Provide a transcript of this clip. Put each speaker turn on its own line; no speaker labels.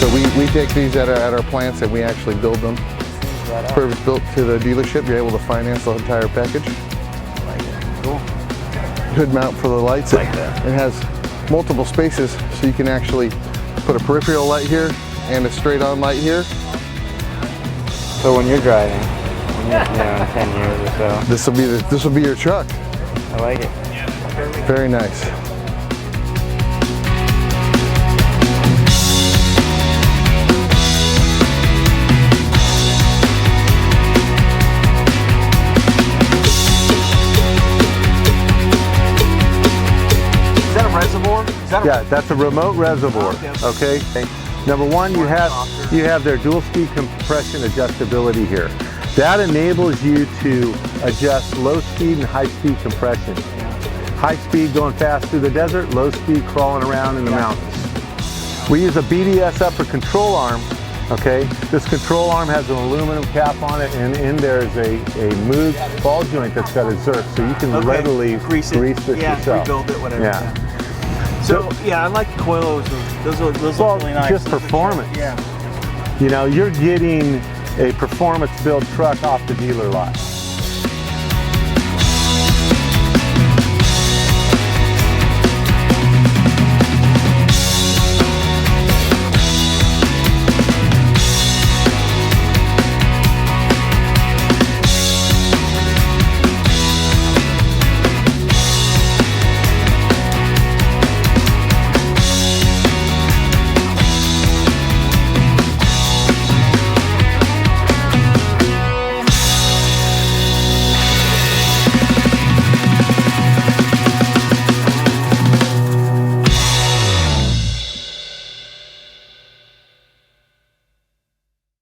So we take these at our plants and we actually build them. Perfect built to the dealership. You're able to finance the entire package.
Cool.
Hood mount for the lights.
Like that.
It has multiple spaces, so you can actually put a peripheral light here and a straight-on light here.
So when you're driving, in 10 years or so,
This will be your truck.
I like it.
Very nice. Yeah, that's a remote reservoir. Okay. Number one, you have their dual speed compression adjustability here. That enables you to adjust low speed and high speed compression. High speed going fast through the desert, low speed crawling around in the mountains. We use a BDS upper control arm. Okay, this control arm has an aluminum cap on it, and in there is a moved ball joint that's got a zerk, so you can readily grease this yourself.
Rebuild it, whatever.
Yeah.
So yeah, I like the coilovers. Those look really nice.
Just performance.
Yeah.
You know, you're getting a performance build truck off the dealer lot.